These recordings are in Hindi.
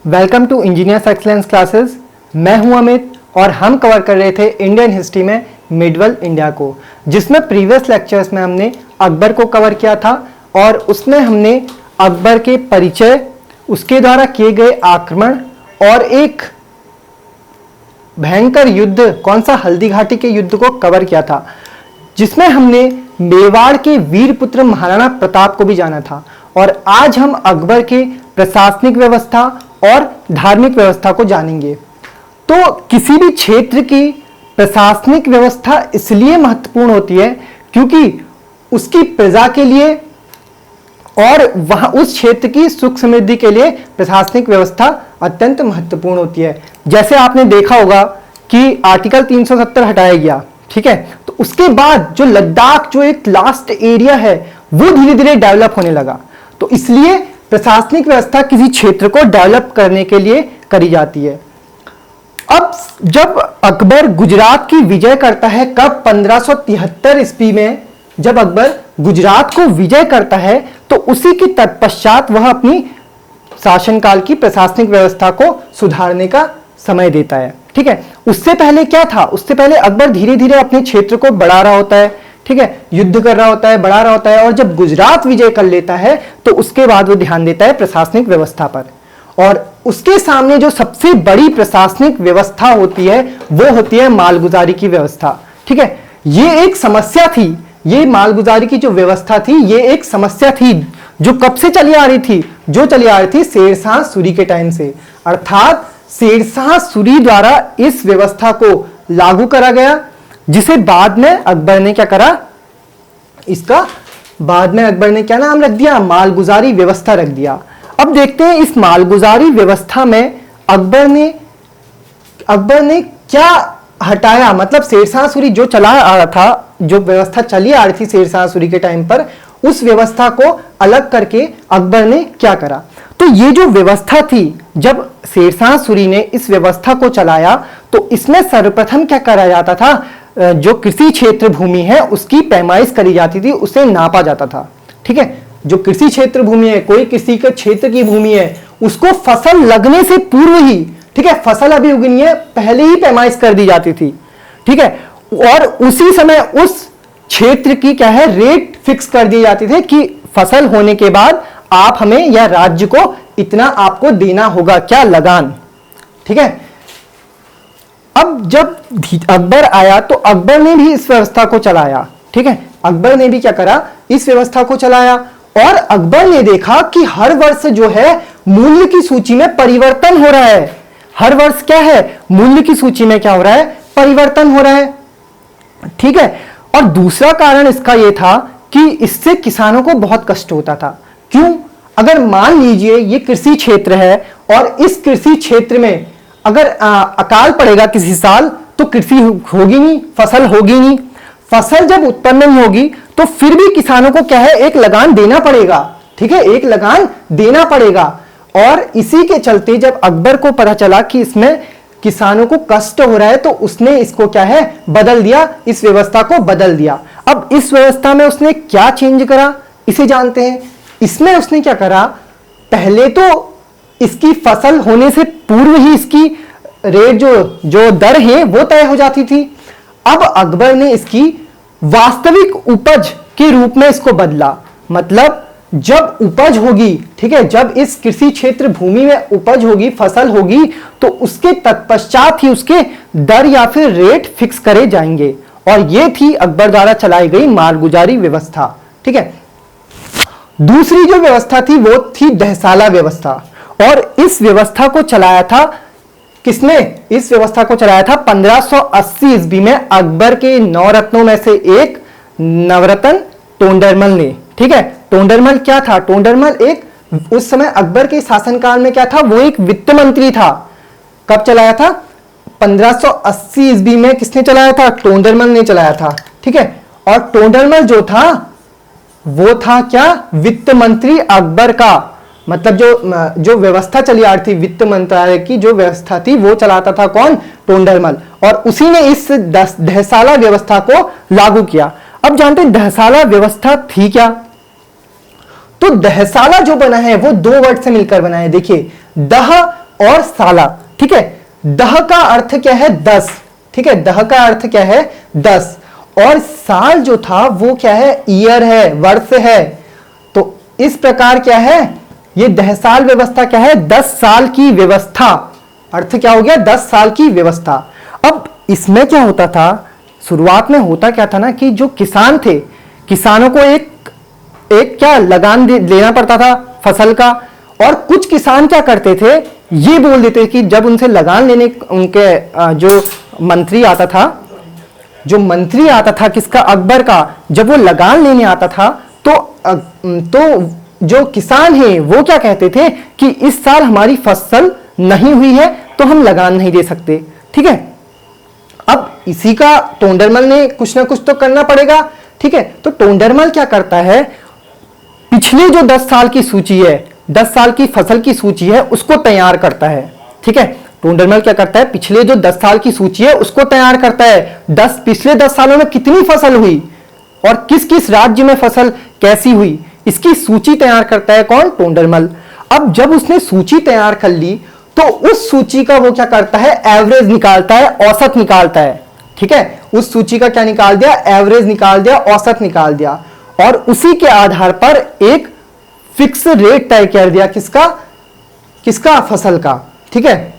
Welcome to engineers excellence classes. मैं हूं अमित और हम कवर कर रहे थे इंडियन हिस्ट्री में मिडवल इंडिया को, जिसमें प्रीवियस लेक्चर्स में हमने अकबर को कवर किया था और उसमें हमने अकबर के परिचय, उसके द्वारा किए गए आक्रमण और एक भयंकर युद्ध, कौन सा, हल्दी घाटी के युद्ध को कवर किया था, जिसमें हमने मेवाड़ के वीरपुत्र महाराणा प्रताप को भी जाना था। और आज हम अकबर के प्रशासनिक व्यवस्था और धार्मिक व्यवस्था को जानेंगे। तो किसी भी क्षेत्र की प्रशासनिक व्यवस्था इसलिए महत्वपूर्ण होती है क्योंकि उसकी प्रजा के लिए और वहां उस क्षेत्र की सुख समृद्धि के लिए प्रशासनिक व्यवस्था अत्यंत महत्वपूर्ण होती है। जैसे आपने देखा होगा कि आर्टिकल 370 हटाया गया, ठीक है, तो उसके बाद जो लद्दाख, जो एक लास्ट एरिया है, वो धीरे धीरे डेवलप होने लगा। तो इसलिए प्रशासनिक व्यवस्था किसी क्षेत्र को डेवलप करने के लिए करी जाती है। अब जब अकबर गुजरात की विजय करता है, कब, 1573 ईस्वी में जब अकबर गुजरात को विजय करता है, तो उसी के तत्पश्चात वह अपनी शासनकाल की प्रशासनिक व्यवस्था को सुधारने का समय देता है, ठीक है। उससे पहले क्या था? उससे पहले अकबर धीरे धीरे अपने क्षेत्र को बढ़ा रहा होता है, ठीक है, युद्ध कर रहा होता है, बढ़ा रहा होता है, और जब गुजरात विजय कर लेता है तो उसके बाद वो ध्यान देता है प्रशासनिक व्यवस्था पर। और उसके सामने जो सबसे बड़ी प्रशासनिक व्यवस्था होती है वो होती है मालगुजारी की व्यवस्था, ठीक है। ये एक समस्या थी, ये मालगुजारी की जो व्यवस्था थी, ये एक समस्या थी जो कब से चली आ रही थी? जो चली आ रही थी शेरशाह सूरी के टाइम से। अर्थात शेरशाह सूरी द्वारा इस व्यवस्था को लागू करा गया, जिसे बाद में अकबर ने क्या करा? इसका बाद में अकबर ने क्या नाम रख दिया? मालगुजारी व्यवस्था रख दिया। अब देखते हैं इस मालगुजारी व्यवस्था में अकबर ने क्या हटाया। मतलब शेरशाह सूरी जो चला आ रहा था, जो व्यवस्था चली आ रही थी शेरशाह सूरी के टाइम पर, उस व्यवस्था को अलग करके अकबर ने क्या करा? तो ये जो व्यवस्था थी, जब शेरशाह सूरी ने इस व्यवस्था को चलाया तो इसमें सर्वप्रथम क्या करा जाता था? जो कृषि क्षेत्र भूमि है उसकी पैमाइश करी जाती थी, उसे नापा जाता था, ठीक है। जो कृषि क्षेत्र भूमि है, कोई किसी के क्षेत्र की भूमि है, उसको फसल लगने से पूर्व ही, ठीक है, फसल अभी उगनी है, पहले ही पैमाइश कर दी जाती थी, ठीक है। और उसी समय उस क्षेत्र की क्या है, रेट फिक्स कर दी जाती थी कि फसल होने के बाद आप हमें या राज्य को इतना आपको देना होगा, क्या, लगान, ठीक है। अब जब अकबर आया तो अकबर ने भी इस व्यवस्था को चलाया, ठीक है। अकबर ने भी क्या करा? इस व्यवस्था को चलाया। और अकबर ने देखा कि हर वर्ष जो है मूल्य की सूची में परिवर्तन हो रहा है। हर वर्ष क्या है? मूल्य की सूची में क्या हो रहा है? परिवर्तन हो रहा है, ठीक है। और दूसरा कारण इसका यह था कि इससे किसानों को बहुत कष्ट होता था। क्यों? अगर मान लीजिए ये कृषि क्षेत्र है और इस कृषि क्षेत्र में अगर अकाल पड़ेगा किसी साल तो कृषि होगी नहीं, फसल होगी नहीं। फसल जब उत्पन्न नहीं होगी तो फिर भी किसानों को क्या है? एक लगान देना पड़ेगा, ठीक है, एक लगान देना पड़ेगा। और इसी के चलते जब अकबर को पता चला कि इसमें किसानों को कष्ट हो रहा है तो उसने इसको क्या है? बदल दिया, इस व्यवस्था को बदल दिया। अब इस व्यवस्था में उसने क्या चेंज करा, इसे जानते हैं। इसमें उसने क्या करा? पहले तो इसकी फसल होने से पूर्व ही इसकी रेट, जो दर है वो तय हो जाती थी। अब अकबर ने इसकी वास्तविक उपज के रूप में इसको बदला। मतलब जब उपज होगी, ठीक है, जब इस कृषि क्षेत्र भूमि में उपज होगी, फसल होगी, तो उसके तत्पश्चात ही उसके दर या फिर रेट फिक्स करे जाएंगे। और यह थी अकबर द्वारा चलाई गई मालगुजारी व्यवस्था, ठीक है। दूसरी जो व्यवस्था थी वो थी दहसाला व्यवस्था। और इस व्यवस्था को चलाया था किसने? इस व्यवस्था को चलाया था 1580 ईस्वी में अकबर के 9 रत्नों में से एक नवरत्न तोंडरमल ने, ठीक है। तोंडरमल क्या था? तोंडरमल एक, उस समय अकबर के शासनकाल में क्या था? वो एक वित्त मंत्री था। कब चलाया था? 1580 ईस्वी में किसने चलाया था? तोंडरमल ने चलाया था, ठीक है। और तोंडरमल जो था वो था क्या? वित्त मंत्री अकबर का। मतलब जो व्यवस्था चली आ रही थी, वित्त मंत्रालय की जो व्यवस्था थी वो चलाता था कौन? तोंडरमल। और उसी ने इस दहसाला व्यवस्था को लागू किया। अब जानते हैं दहसाला व्यवस्था थी क्या? तो दहसाला जो बना है वो दो वर्ड से मिलकर बना है। देखिए, दह और साला। ठीक है, दह का अर्थ क्या है 10। ठीक है, दह का अर्थ क्या है 10, और साल जो था वो क्या है ईयर है, वर्ष है। तो इस प्रकार क्या है ये दहसाल व्यवस्था क्या है 10 साल की व्यवस्था। अर्थ क्या हो गया 10 साल की व्यवस्था। अब इसमें क्या होता था, शुरुआत में होता क्या था ना कि जो किसान थे, किसानों को एक क्या लगान लेना पड़ता था फसल का, और कुछ किसान क्या करते थे ये बोल देते कि जब उनसे लगान लेने उनके जो मंत्री आता था, किसका अकबर का, जब वो लगान लेने आता था तो जो किसान है वो क्या कहते थे कि इस साल हमारी फसल नहीं हुई है तो हम लगान नहीं दे सकते। ठीक है, अब इसी का टोंडरमल ने कुछ ना कुछ तो करना पड़ेगा। ठीक है, तो टोंडरमल क्या करता है, पिछले जो 10 साल की सूची है, 10 साल की फसल की सूची है उसको तैयार करता है। ठीक है, टोंडरमल क्या करता है, पिछले जो 10 साल की सूची है उसको तैयार करता है। पिछले 10 सालों में कितनी फसल हुई और किस किस राज्य में फसल कैसी हुई, इसकी सूची तैयार करता है कौन, टोंडरमल। अब जब उसने सूची तैयार कर ली तो उस सूची का वो क्या करता है, एवरेज निकालता है, औसत निकालता है। ठीक है, उस सूची का क्या निकाल दिया, एवरेज निकाल दिया, औसत निकाल दिया, और उसी के आधार पर एक फिक्स रेट तय कर दिया किसका फसल का। ठीक है,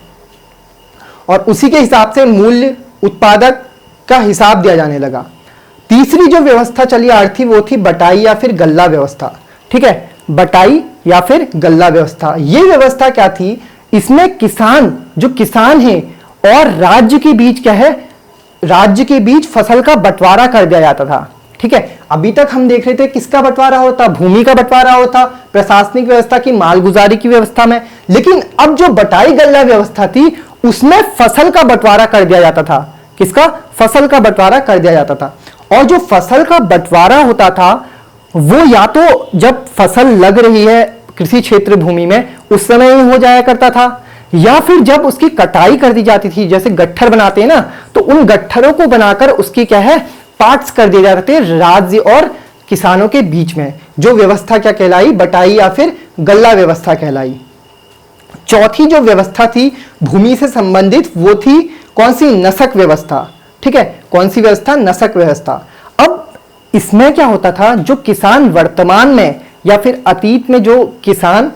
और उसी के हिसाब से मूल्य उत्पादक का हिसाब दिया जाने लगा। तीसरी जो व्यवस्था चली आ रही थी वो थी बटाई या फिर गल्ला व्यवस्था। ठीक है, बटाई या फिर गल्ला व्यवस्था, ये व्यवस्था क्या थी, इसमें किसान है और राज्य के बीच क्या है, राज्य के बीच फसल का बंटवारा कर दिया जाता था। ठीक है, अभी तक हम देख रहे थे किसका बंटवारा होता, भूमि का बंटवारा होता प्रशासनिक व्यवस्था की, मालगुजारी की व्यवस्था में, लेकिन अब जो बटाई गल्ला व्यवस्था थी उसमें फसल का बंटवारा कर दिया जाता था। किसका, फसल का बंटवारा कर दिया जाता था। और जो फसल का बंटवारा होता था वो या तो जब फसल लग रही है कृषि क्षेत्र भूमि में उस समय ही हो जाया करता था, या फिर जब उसकी कटाई कर दी जाती थी, जैसे गट्ठर बनाते हैं ना, तो उन गट्ठरों को बनाकर उसकी क्या है पार्ट्स कर दिए जाते थे राज्य और किसानों के बीच में। जो व्यवस्था क्या कहलाई, बटाई या फिर गल्ला व्यवस्था कहलाई। चौथी जो व्यवस्था थी भूमि से संबंधित वो थी कौन सी, नसक व्यवस्था। ठीक है, कौन सी व्यवस्था, नसक व्यवस्था। अब इसमें क्या होता था, जो किसान वर्तमान में या फिर अतीत में जो किसान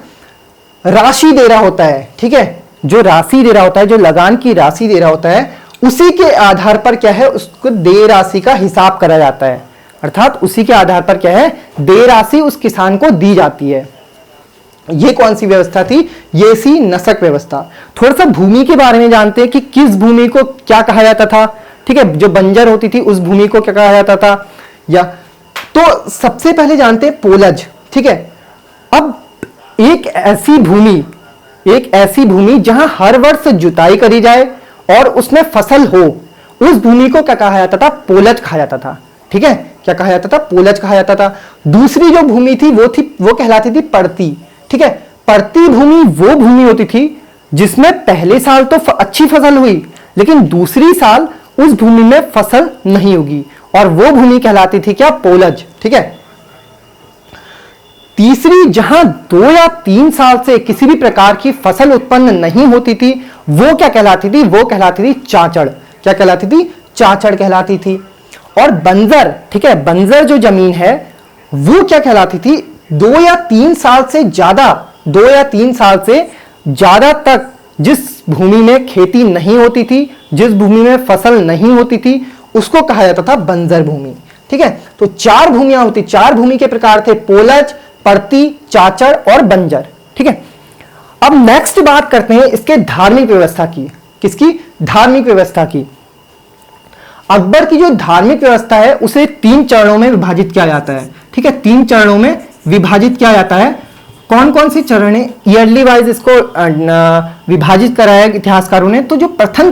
राशि दे रहा होता है, ठीक है, जो राशि दे रहा होता है, जो लगान की राशि दे रहा होता है, उसी के आधार पर क्या है उसको देय राशि का हिसाब करा जाता है। अर्थात उसी के आधार पर क्या है देय राशि उस किसान को दी जाती है। ये कौन सी व्यवस्था थी, ये सी नसक व्यवस्था। थोड़ा सा भूमि के बारे में जानते हैं कि किस भूमि को क्या कहा जाता था। ठीक है, जो बंजर होती थी उस भूमि को क्या कहा जाता था, या तो सबसे पहले जानते हैं पोलज। ठीक है, अब एक ऐसी भूमि जहां हर वर्ष जुताई करी जाए और उसमें फसल हो, उस भूमि को क्या कहा जाता था, पोलज कहा जाता था। ठीक है, क्या कहा जाता था, पोलज कहा जाता था। दूसरी जो भूमि थी वो कहलाती थी पड़ती। ठीक है, पड़ती भूमि वो भूमि होती थी जिसमें पहले साल तो अच्छी फसल हुई लेकिन दूसरी साल उस भूमि में फसल नहीं होगी, और वो भूमि कहलाती थी क्या, पोलज। ठीक है, तीसरी जहां 2 या 3 साल से किसी भी प्रकार की फसल उत्पन्न नहीं होती थी वो क्या कहलाती थी, वो कहलाती थी चाचड़। क्या कहलाती थी, चाचड़ कहलाती थी। और बंजर, ठीक है, बंजर जो जमीन है वो क्या कहलाती थी, 2 या 3 साल से ज्यादा तक जिस भूमि में खेती नहीं होती थी, जिस भूमि में फसल नहीं होती थी, उसको कहा जाता था बंजर भूमि। ठीक है, तो 4 भूमियां होती, 4 भूमि के प्रकार थे, पोलज, पड़ती, चाचड़ और बंजर। ठीक है, अब नेक्स्ट बात करते हैं इसके धार्मिक व्यवस्था की। किसकी, धार्मिक व्यवस्था की। अकबर की जो धार्मिक व्यवस्था है उसे 3 चरणों में विभाजित किया जाता है। ठीक है, 3 चरणों में विभाजित किया जाता है। कौन कौन सी चरण है, ईयरली वाइज इसको विभाजित कराया इतिहासकारों ने। तो जो प्रथम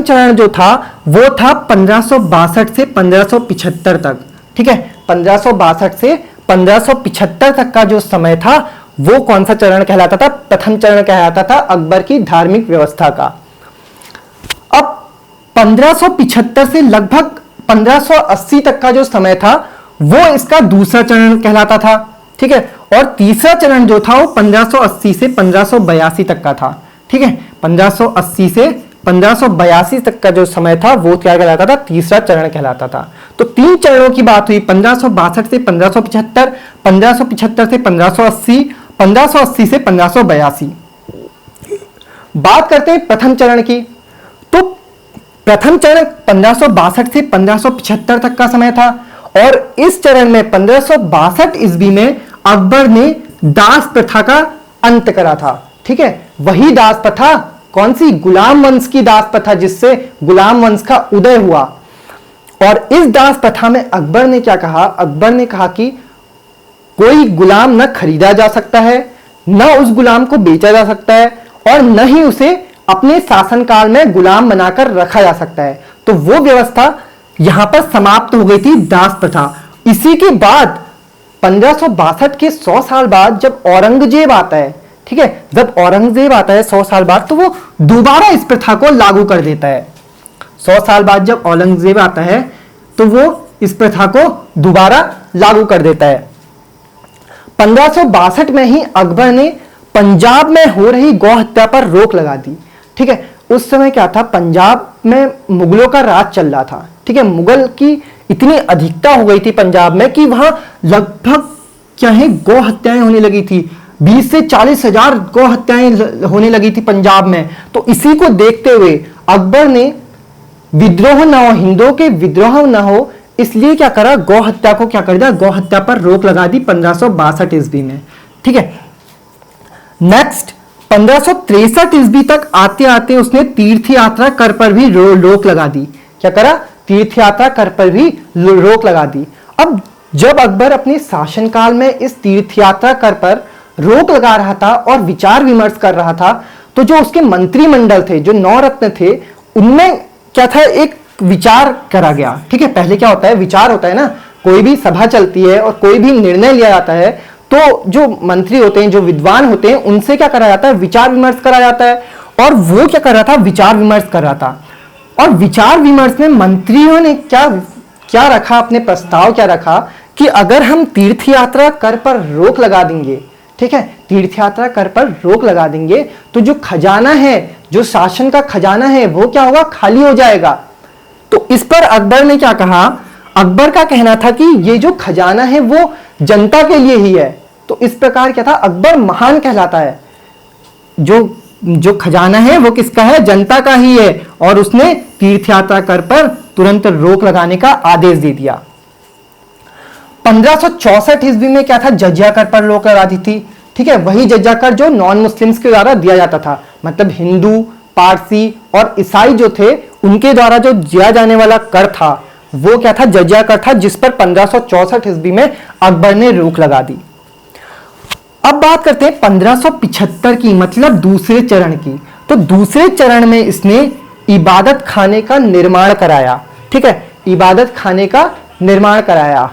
चरण जो था वो था 1562 से 1575 तक। ठीक है, 1562 से 1575 तक का जो समय था वो कौन सा चरण कहलाता था, प्रथम चरण कहलाता था अकबर की धार्मिक व्यवस्था का। अब 1575 से लगभग 1580 तक का जो समय था वो इसका दूसरा चरण कहलाता था। ठीक है, और तीसरा चरण जो था वो 1580 से 1582 तक का था। ठीक है। 1580 से 1582 तक का जो समय था वो क्या कहलाता था, तीसरा चरण कहलाता था। तो 3 चरणों की बात हुई, 1562 से 1575, 1575 से 1580, 1580 से 1582। बात करते हैं प्रथम चरण की। तो प्रथम चरण 1562 से 1575 तक का समय था और इस चरण में 1562 ईस्वी में अकबर ने दास प्रथा का अंत करा था। ठीक है, वही दास प्रथा, कौन सी, गुलाम वंश की दास प्रथा, जिससे गुलाम वंश का उदय हुआ। और इस दास प्रथा में अकबर ने क्या कहा, अकबर ने कहा कि कोई गुलाम न खरीदा जा सकता है, न उस गुलाम को बेचा जा सकता है और न ही उसे अपने शासनकाल में गुलाम बनाकर रखा जा सकता है। तो वो व्यवस्था यहां पर समाप्त हो गई थी, दास प्रथा। इसी के बाद 1562 के 100 साल बाद जब औरंगजेब आता है, ठीक है, जब औरंगजेब आता है 100 साल बाद, तो वो दोबारा इस प्रथा को लागू कर देता है। 100 साल बाद जब औरंगजेब आता है तो वो इस प्रथा को दोबारा लागू कर देता है। 1562 में ही अकबर ने पंजाब में हो रही गौ हत्या पर रोक लगा दी। ठीक है, उस समय क्या था, पंजाब में मुगलों का राज चल रहा था। ठीक है, मुगल की इतनी अधिकता हो गई थी पंजाब में कि वहां लगभग क्या है, गौ हत्याएं होने लगी थी। 20 से 40 हजार गौ हत्याएं होने लगी थी पंजाब में। तो इसी को देखते हुए अकबर ने विद्रोह न हो, हिंदुओं के विद्रोह न हो, इसलिए क्या करा, गौ हत्या को क्या कर दिया, गौ हत्या पर रोक लगा दी 1562 ईस्वी में। ठीक है, नेक्स्ट 1563 ईस्वी तक आते आते उसने तीर्थ यात्रा कर पर भी रोक लगा दी। क्या करा, तीर्थ यात्रा कर पर भी रोक लगा दी। अब जब अकबर अपने शासनकाल में इस तीर्थ यात्रा कर पर रोक लगा रहा था और विचार विमर्श कर रहा था, तो जो उसके मंत्रिमंडल थे, जो 9 रत्न थे, उनमें क्या था, एक विचार करा गया। ठीक है, पहले क्या होता है, विचार होता है ना, कोई भी सभा चलती है और कोई भी निर्णय लिया जाता है तो जो मंत्री होते हैं, जो विद्वान होते हैं, उनसे क्या करा जाता है, विचार विमर्श करा जाता है। और वो क्या कर रहा था, विचार विमर्श कर रहा था। और विचार विमर्श में मंत्रियों ने क्या क्या रखा, अपने प्रस्ताव क्या रखा कि अगर हम तीर्थ यात्रा कर पर रोक लगा देंगे, ठीक है, तीर्थ यात्रा कर पर रोक लगा देंगे, तो जो खजाना है, जो शासन का खजाना है, वो क्या होगा, खाली हो जाएगा। तो इस पर अकबर ने क्या कहा, अकबर का कहना था कि ये जो खजाना है वो जनता के लिए ही है। तो इस प्रकार क्या था, अकबर महान कहलाता है। जो खजाना है वो किसका है, जनता का ही है। और उसने तीर्थ यात्रा कर पर तुरंत रोक लगाने का आदेश दे दिया। 1564 ईस्वी में क्या था, जजिया कर पर रोक लगा दी थी। ठीक है, वही जजिया कर जो नॉन मुस्लिम्स के द्वारा दिया जाता था, मतलब हिंदू, पारसी और ईसाई जो थे उनके द्वारा जो दिया जाने वाला कर था वो क्या था, जजिया कर था, जिस पर 1564 ईस्वी में अकबर ने रोक लगा दी। अब बात करते हैं 1575 की, मतलब दूसरे चरण की। तो दूसरे चरण में इसने इबादत खाने का निर्माण कराया। ठीक है, इबादत खाने का निर्माण कराया।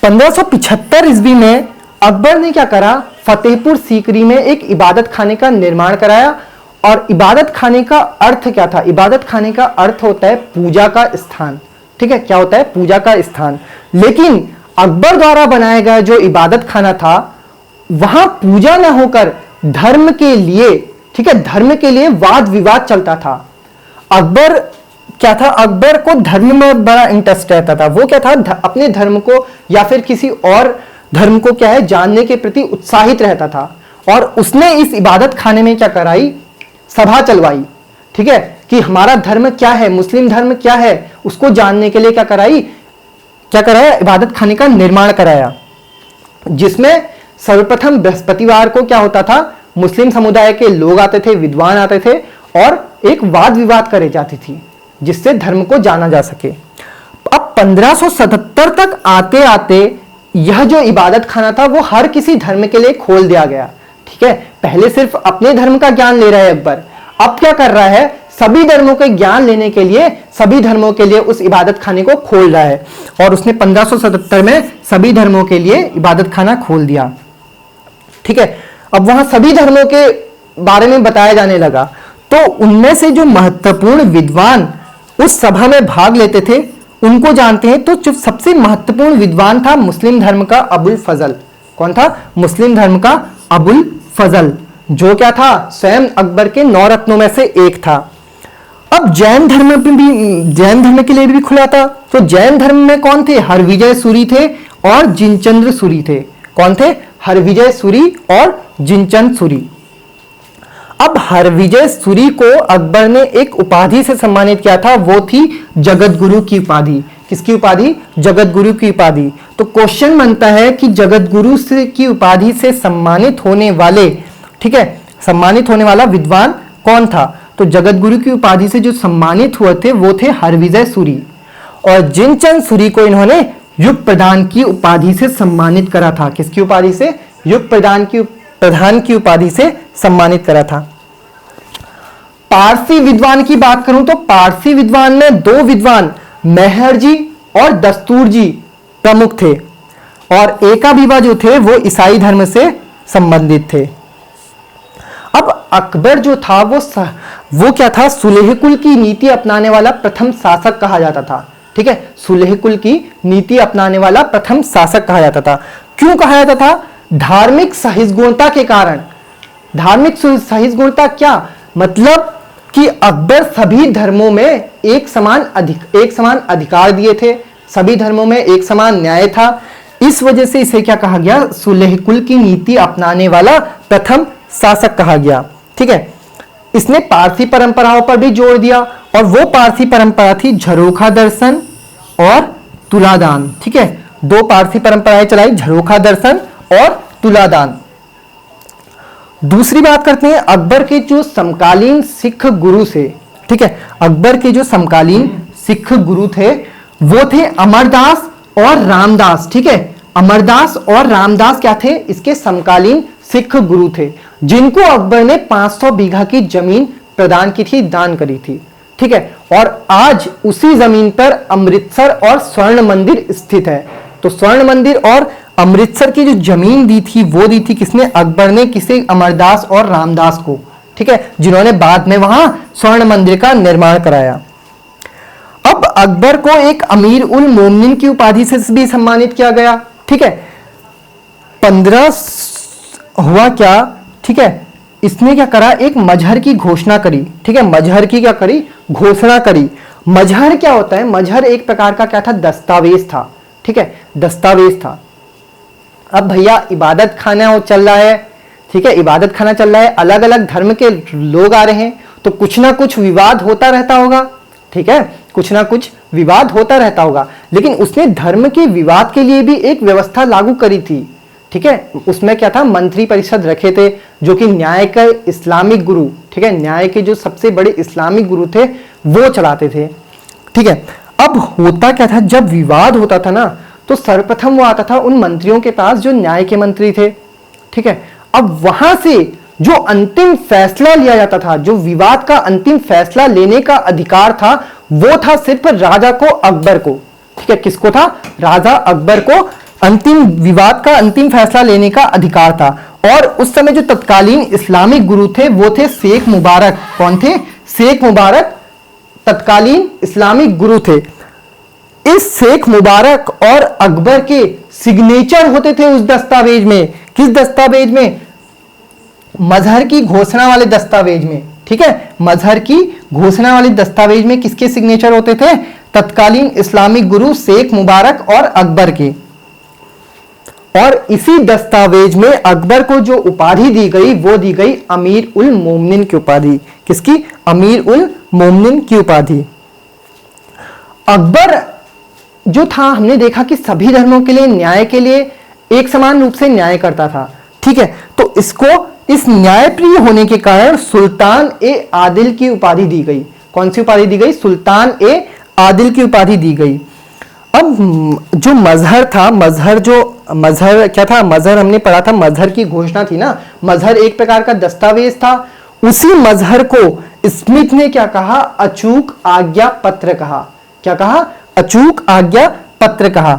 1575 ईस्वी में अकबर ने क्या करा, फतेहपुर सीकरी में एक इबादत खाने का निर्माण कराया। और इबादत खाने का अर्थ क्या था, इबादत खाने का अर्थ होता है पूजा का स्थान। ठीक है, क्या होता है, पूजा का स्थान। लेकिन अकबर द्वारा बनाया गया जो इबादत खाना था, वहां पूजा ना होकर धर्म के लिए, ठीक है, धर्म के लिए वाद विवाद चलता था। अकबर क्या था, अकबर को धर्म में बड़ा इंटरेस्ट रहता था। वो क्या था, अपने धर्म को या फिर किसी और धर्म को क्या है, जानने के प्रति उत्साहित रहता था। और उसने इस इबादत खाने में क्या कराई, सभा चलवाई। ठीक है, कि हमारा धर्म क्या है, मुस्लिम धर्म क्या है, उसको जानने के लिए क्या कराया, इबादत खाने का निर्माण कराया। जिसमें सर्वप्रथम बृहस्पतिवार को क्या होता था, मुस्लिम समुदाय के लोग आते थे, विद्वान आते थे और एक वाद विवाद करे जाती थी, जिससे धर्म को जाना जा सके। अब 1577 तक आते आते यह जो इबादत खाना था वो हर किसी धर्म के लिए खोल दिया गया। ठीक है, पहले सिर्फ अपने धर्म का ज्ञान ले रहा है अकबर, अब क्या कर रहा है, सभी धर्मों के ज्ञान लेने के लिए, सभी धर्मों के लिए उस इबादत खाने को खोल रहा है। और उसने 1577 में सभी धर्मों के लिए इबादत खाना खोल दिया। ठीक है, अब वहां सभी धर्मों के बारे में बताया जाने लगा। तो उनमें से जो महत्वपूर्ण विद्वान उस सभा में भाग लेते थे उनको जानते हैं। तो जो सबसे महत्वपूर्ण विद्वान था मुस्लिम धर्म का अबुल फजल। कौन था, मुस्लिम धर्म का अबुल फजल। जो क्या था, स्वयं अकबर के 9 रत्नों में से एक था। अब जैन धर्म के लिए भी खुला था। तो जैन धर्म में कौन थे, हरविजय सूरी थे और जिनचंद्र सूरी थे। कौन थे, हरविजय सूरी और जिनचंद सूरी। अब हरविजय सूरी को अकबर ने एक उपाधि से सम्मानित किया था, वो थी जगत गुरु की उपाधि। किसकी उपाधि, जगत गुरु की उपाधि। तो क्वेश्चन बनता है कि जगत गुरु की उपाधि से सम्मानित होने वाले, ठीक है, सम्मानित होने वाला विद्वान कौन था। तो जगत गुरु की उपाधि से जो सम्मानित हुए थे वो थे हरविजय सूरी, और जिनचंद सूरी को इन्होंने युग प्रधान की उपाधि से सम्मानित करा था। किसकी उपाधि से, युग प्रधान की उपाधि से सम्मानित करा था। पारसी विद्वान की बात करूं तो पारसी विद्वान में 2 विद्वान मेहर जी और दस्तूर जी प्रमुख थे, और एकाबीबा जो थे वो ईसाई धर्म से संबंधित थे। अब अकबर जो था वो क्या था, सुलेह कुल की नीति अपनाने वाला प्रथम शासक कहा जाता था। ठीक है, सुलेह कुल की नीति अपनाने वाला प्रथम शासक कहा जाता था। क्यों कहा जाता था, धार्मिक सहिष्णुता के कारण। धार्मिक सहिष्णुता क्या मतलब कि अकबर सभी धर्मों में एक समान अधिकार दिए थे, सभी धर्मों में एक समान न्याय था। इस वजह से इसे क्या कहा गया, सुलेह कुल की नीति अपनाने वाला प्रथम शासक कहा गया। ठीक है, इसने पारसी परंपराओं पर भी जोर दिया, और वो पारसी परंपरा थी झरोखा दर्शन और तुलादान। ठीक है, 2 पारसी परंपराएं चलाई, झरोखा दर्शन और तुलादान। दूसरी बात करते हैं अकबर के जो समकालीन सिख गुरु से। ठीक है, अकबर के जो समकालीन सिख गुरु थे वो थे अमरदास और रामदास। ठीक है, अमरदास और रामदास क्या थे, इसके समकालीन सिख गुरु थे, जिनको अकबर ने 500 बीघा की जमीन प्रदान की थी, दान करी थी। ठीक है, और आज उसी जमीन पर अमृतसर और स्वर्ण मंदिर स्थित है। तो स्वर्ण मंदिर और अमृतसर की जो जमीन दी थी वो दी थी किसने, अकबर ने, किसे, अमरदास और रामदास को। ठीक है, जिन्होंने बाद में वहां स्वर्ण मंदिर का निर्माण कराया। अब अकबर को एक अमीर उल मोमिनीन की उपाधि से भी सम्मानित किया गया। ठीक है, 15 हुआ क्या, ठीक है, इसने क्या करा, एक मजहर की घोषणा करी। ठीक है, मजहर की क्या करी, घोषणा करी। मजहर क्या होता है, मजहर एक प्रकार का क्या था, दस्तावेज था। ठीक है, दस्तावेज था। अब भैया इबादत खाना चल रहा है, ठीक है, इबादत खाना चल रहा है, अलग अलग धर्म के लोग आ रहे हैं, तो कुछ ना कुछ विवाद होता रहता होगा। ठीक है, कुछ ना कुछ विवाद होता रहता होगा, लेकिन उसने धर्म के विवाद के लिए भी एक व्यवस्था लागू करी थी। ठीक है, उसमें क्या था, मंत्री परिषद रखे थे, जो कि न्याय के इस्लामिक गुरु, ठीक है, न्याय के जो सबसे बड़े इस्लामिक गुरु थे वो चलाते थे। ठीक है, अब होता क्या था, जब विवाद होता था ना, तो सर्वप्रथम वो आता था उन मंत्रियों के पास जो न्याय के मंत्री थे। ठीक है, अब वहां से जो अंतिम फैसला लिया जाता था, जो विवाद का अंतिम फैसला लेने का अधिकार था, वो था सिर्फ राजा को, अकबर को। ठीक है, किसको था, राजा अकबर को अंतिम विवाद का अंतिम फैसला लेने का अधिकार था। और उस समय जो तत्कालीन इस्लामिक गुरु थे वो थे शेख मुबारक। कौन थे, शेख मुबारक तत्कालीन इस्लामिक गुरु थे। इस शेख मुबारक और अकबर के सिग्नेचर होते थे उस दस्तावेज में। किस दस्तावेज में, मजहर की घोषणा वाले दस्तावेज में। ठीक है, मजहर की घोषणा वाले दस्तावेज में किसके सिग्नेचर होते थे, तत्कालीन इस्लामिक गुरु शेख मुबारक और अकबर के। और इसी दस्तावेज में अकबर को जो उपाधि दी गई वो दी गई अमीर उल मोमिनीन की उपाधि। किसकी, अमीर उल मोमिनीन की उपाधि। अकबर जो था, हमने देखा कि सभी धर्मों के लिए, न्याय के लिए एक समान रूप से न्याय करता था। ठीक है, तो इसको इस न्यायप्रिय होने के कारण सुल्तान ए आदिल की उपाधि दी गई। कौन सी उपाधि दी गई, सुल्तान ए आदिल की उपाधि दी गई। अब जो मजहर था, मजहर क्या था, मजहर हमने पढ़ा था, मजहर की घोषणा थी ना, मजहर एक प्रकार का दस्तावेज था। उसी मजहर को स्मिथ ने क्या कहा, अचूक आज्ञा पत्र कहा। क्या कहा, अचूक आज्ञा पत्र कहा।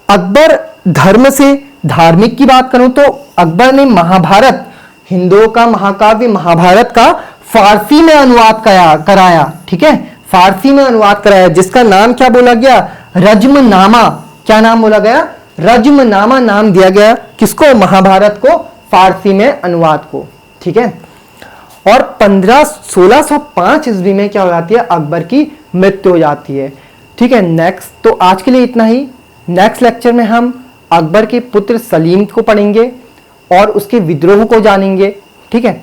अकबर धर्म से धार्मिक की बात करूं तो अकबर ने महाभारत, हिंदुओं का महाकाव्य महाभारत का फारसी में अनुवाद कराया। ठीक है, फारसी में अनुवाद कराया, जिसका नाम क्या बोला गया, रज्मनामा। क्या नाम बोला गया, रज्मनामा नाम दिया गया। किसको, महाभारत को फारसी में अनुवाद को, ठीक है। और 1605 ईस्वी में क्या हो जाती है, अकबर की मृत्यु हो जाती है, ठीक है। नेक्स्ट, तो आज के लिए इतना ही। नेक्स्ट लेक्चर में हम अकबर के पुत्र सलीम को पढ़ेंगे और उसके विद्रोह को जानेंगे, ठीक है।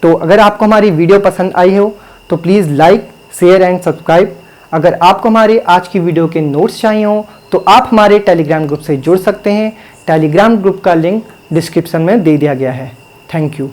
तो अगर आपको हमारी वीडियो पसंद आई हो तो please like, share and subscribe. अगर आपको हमारे आज की वीडियो के नोट्स चाहिए हो तो आप हमारे टेलीग्राम ग्रुप से जुड़ सकते हैं। टेलीग्राम ग्रुप का लिंक डिस्क्रिप्शन में दे दिया गया है। Thank you.